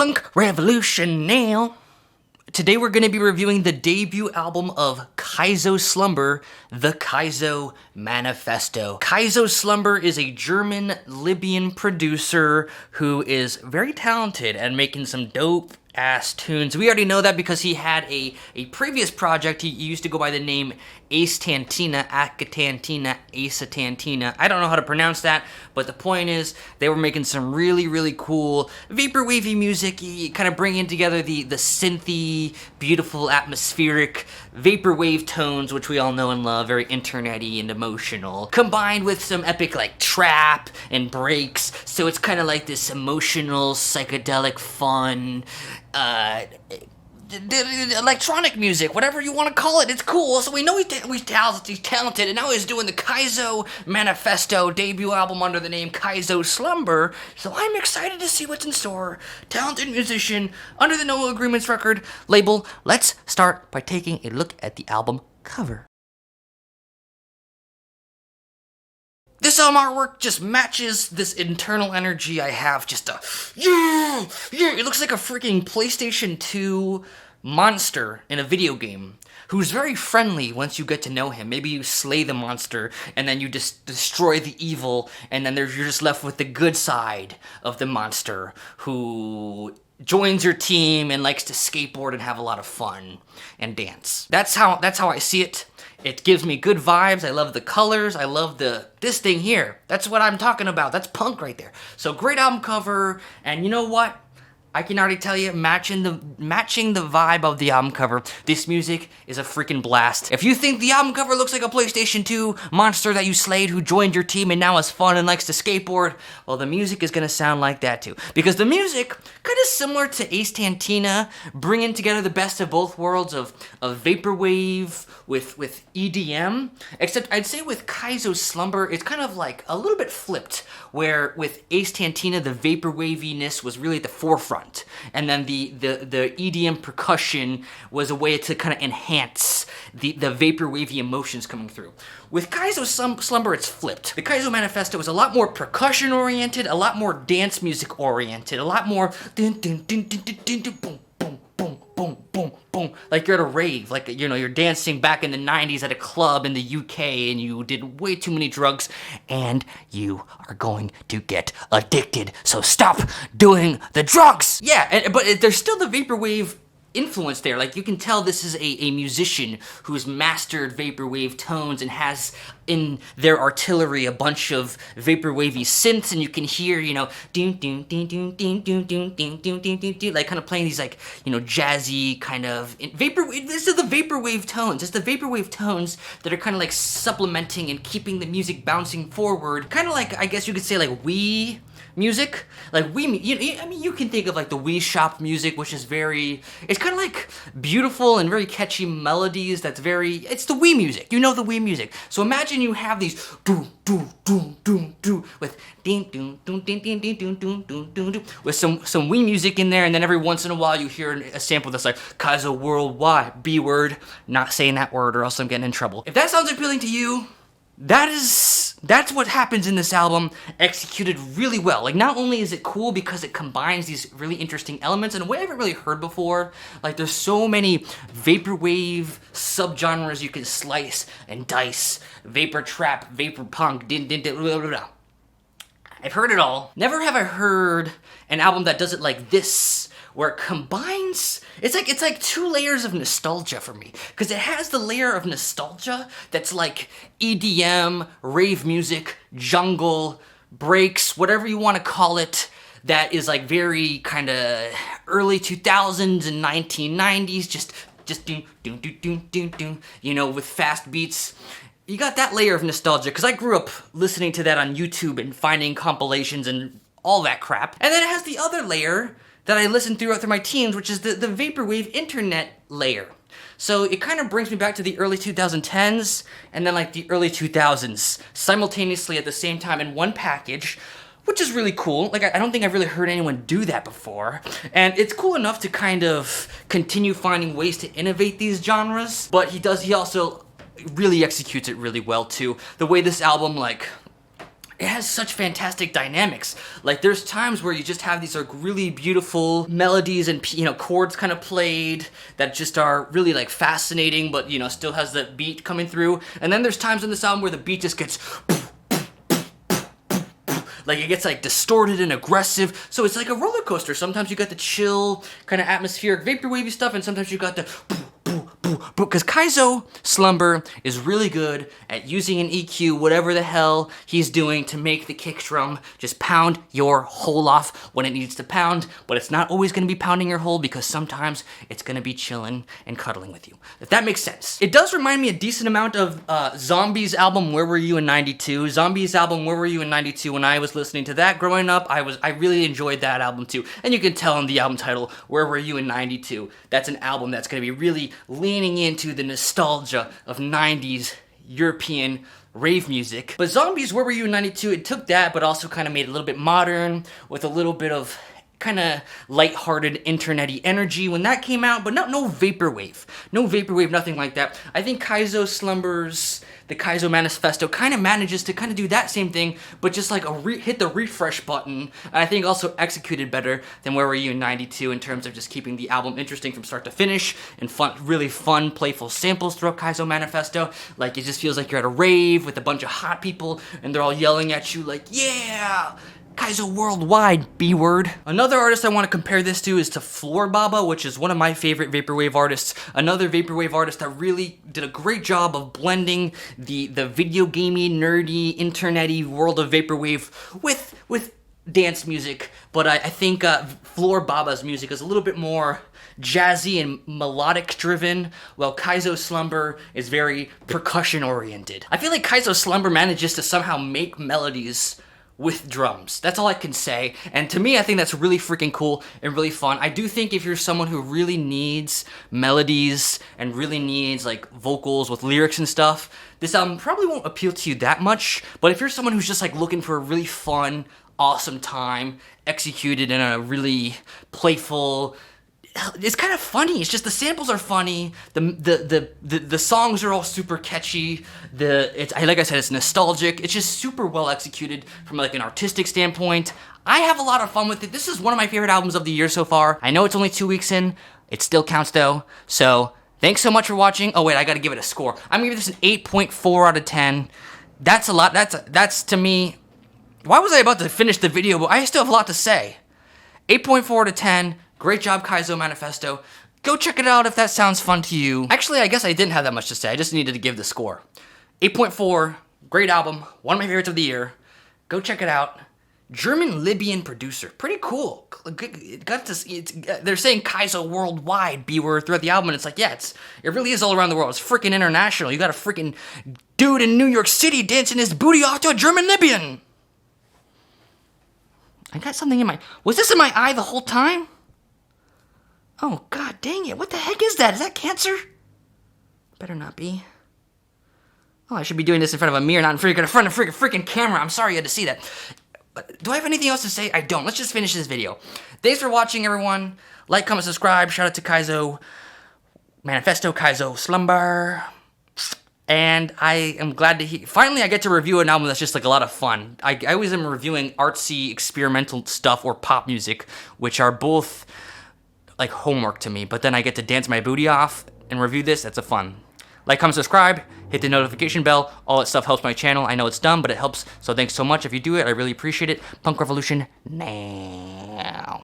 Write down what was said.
Punk Revolution now. Today we're going to be reviewing the debut album of Kaizo Slumber, the Kaizo Manifesto. Kaizo Slumber is a German Libyan producer who is very talented at making some dope ass tunes. We already know that because he had a previous project. He used to go by the name Acetantina, Acetantina. I don't know how to pronounce that, but the point is they were making some really cool vaporwavy music, kind of bringing together the synthy, beautiful, atmospheric vaporwave tones, which we all know and love, very internet-y and emotional, combined with some epic like trap and breaks. So it's kind of like this emotional, psychedelic, fun, electronic music, whatever you want to call it. It's cool. So we know he's talented, and now he's doing the Kaizo Manifesto debut album under the name Kaizo Slumber. So I'm excited to see what's in store. Talented musician under the No Agreements record label. Let's start by taking a look at the album cover. This album artwork just matches this internal energy I have. Just a yeah. It looks like a freaking PlayStation 2 monster in a video game who's very friendly once you get to know him. Maybe you slay the monster and then you just destroy the evil, and then you're just left with the good side of the monster who joins your team and likes to skateboard and have a lot of fun and dance. That's how I see it. It gives me good vibes. I love the colors. I love this thing here. That's what I'm talking about. That's punk right there. So great album cover, and you know what? I can already tell you, matching the vibe of the album cover, this music is a freaking blast. If you think the album cover looks like a PlayStation 2 monster that you slayed who joined your team and now has fun and likes to skateboard, well, the music is gonna sound like that too. Because the music, kind of similar to Acetantina, bringing together the best of both worlds of vaporwave with EDM, except I'd say with Kaizo Slumber, it's kind of like a little bit flipped, where with Acetantina, the vaporwaviness was really at the forefront, and then the EDM percussion was a way to kind of enhance the vaporwavy emotions coming through. With Kaizo Slumber, it's flipped. The Kaizo Manifesto is a lot more percussion-oriented, a lot more dance music-oriented, a lot more dun dun dun dun dun dun dun boom boom boom boom boom boom, like you're at a rave, like, you know, you're dancing back in the 90s at a club in the UK and you did way too many drugs and you are going to get addicted, so stop doing the drugs! Yeah, but there's still the vaporwave influence there. Like, you can tell this is a musician who's mastered vaporwave tones and has in their artillery a bunch of vaporwavy synths, and you can hear, you know, like kind of playing these, like, you know, jazzy kind of vaporwave. This is the vaporwave tones. It's the vaporwave tones that are kind of like supplementing and keeping the music bouncing forward. Kind of like, I guess you could say, like Wii music, like I mean, you can think of like the Wii Shop music, which is it's kind of like beautiful and very catchy melodies. It's the Wii music. You know the Wii music. So imagine you have these do do do do do with ding ding ding ding ding ding ding ding ding ding with some Wii music in there, and then every once in a while you hear a sample that's like Kaizo Worldwide, B word, not saying that word or else I'm getting in trouble. If that sounds appealing to you, that's what happens in this album, executed really well. Like, not only is it cool because it combines these really interesting elements in a way I haven't really heard before. Like, there's so many vaporwave subgenres you can slice and dice. Vapor trap, vapor punk, blah, blah, blah. I've heard it all. Never have I heard an album that does it like this, where it combines, it's like two layers of nostalgia for me. Because it has the layer of nostalgia that's like EDM, rave music, jungle, breaks, whatever you want to call it, that is like very kind of early 2000s and 1990s, just doom, doom, doom, doom, doom, doom, you know, with fast beats. You got that layer of nostalgia, because I grew up listening to that on YouTube and finding compilations and all that crap. And then it has the other layer that I listened through my teens, which is the vaporwave internet layer. So it kind of brings me back to the early 2010s and then like the early 2000s simultaneously at the same time in one package, which is really cool. Like, I don't think I've really heard anyone do that before. And it's cool enough to kind of continue finding ways to innovate these genres, but he also really executes it really well too. The way this album, like, it has such fantastic dynamics. Like there's times where you just have these like really beautiful melodies and chords kind of played that just are really like fascinating, but still has the beat coming through. And then there's times in this album where the beat just gets like it gets like distorted and aggressive. So it's like a roller coaster. Sometimes you got the chill kind of atmospheric vaporwavy stuff, and sometimes you got the because Kaizo Slumber is really good at using an EQ, whatever the hell he's doing, to make the kick drum just pound your hole off when it needs to pound, but it's not always going to be pounding your hole because sometimes it's going to be chilling and cuddling with you, if that makes sense. It does remind me a decent amount of Zombies' album, Where Were You in 92? Zombies' album, Where Were You in 92? When I was listening to that growing up, I really enjoyed that album too. And you can tell in the album title, Where Were You in 92? That's an album that's going to be really leaning into the nostalgia of 90s European rave music. But Zombies, Where Were You in 92? It took that, but also kind of made it a little bit modern with a little bit of kind of lighthearted internet-y energy when that came out, but no vaporwave. No vaporwave, nothing like that. I think Kaizo Slumber's, the Kaizo Manifesto kind of manages to kind of do that same thing, but just like hit the refresh button, and I think also executed better than Where Were You in 92 in terms of just keeping the album interesting from start to finish, and really fun, playful samples throughout Kaizo Manifesto. Like it just feels like you're at a rave with a bunch of hot people, and they're all yelling at you like, yeah! Kaizo Worldwide, B-word. Another artist I want to compare this to is to Floor Baba, which is one of my favorite vaporwave artists. Another vaporwave artist that really did a great job of blending the video gamey, nerdy, internet-y world of vaporwave with dance music. But I think Floor Baba's music is a little bit more jazzy and melodic driven, while Kaizo Slumber is very percussion oriented. I feel like Kaizo Slumber manages to somehow make melodies with drums. That's all I can say. And to me, I think that's really freaking cool and really fun. I do think if you're someone who really needs melodies and really needs like vocals with lyrics and stuff, this album probably won't appeal to you that much. But if you're someone who's just like looking for a really fun, awesome time, executed in a really playful, it's kind of funny. It's just the samples are funny. The songs are all super catchy. Like I said, it's nostalgic. It's just super well executed from like an artistic standpoint. I have a lot of fun with it. This is one of my favorite albums of the year so far. I know it's only 2 weeks in. It still counts though. So thanks so much for watching. Oh wait, I gotta give it a score. I'm gonna give this an 8.4 out of 10. That's a lot. That's to me. Why was I about to finish the video? But I still have a lot to say. 8.4 out of 10. Great job, Kaizo Manifesto. Go check it out if that sounds fun to you. Actually, I guess I didn't have that much to say. I just needed to give the score. 8.4, great album, one of my favorites of the year. Go check it out. German-Libyan producer, pretty cool. They're saying Kaizo Worldwide, B-word, throughout the album, and it's like, yeah, it really is all around the world. It's freaking international. You got a freaking dude in New York City dancing his booty off to a German-Libyan. I got something in my... Was this in my eye the whole time? Oh, god dang it. What the heck is that? Is that cancer? Better not be. Oh, I should be doing this in front of a mirror, not in front of a freaking camera. I'm sorry you had to see that. But do I have anything else to say? I don't. Let's just finish this video. Thanks for watching, everyone. Like, comment, subscribe. Shout out to Kaizo Manifesto, Kaizo Slumber. And I am glad to finally I get to review an album that's just like a lot of fun. I always am reviewing artsy, experimental stuff or pop music, which are both like homework to me, but then I get to dance my booty off and review this. That's a fun. Like, comment, subscribe, hit the notification bell. All that stuff helps my channel. I know it's dumb, but it helps. So thanks so much if you do it. I really appreciate it. Punk Revolution now.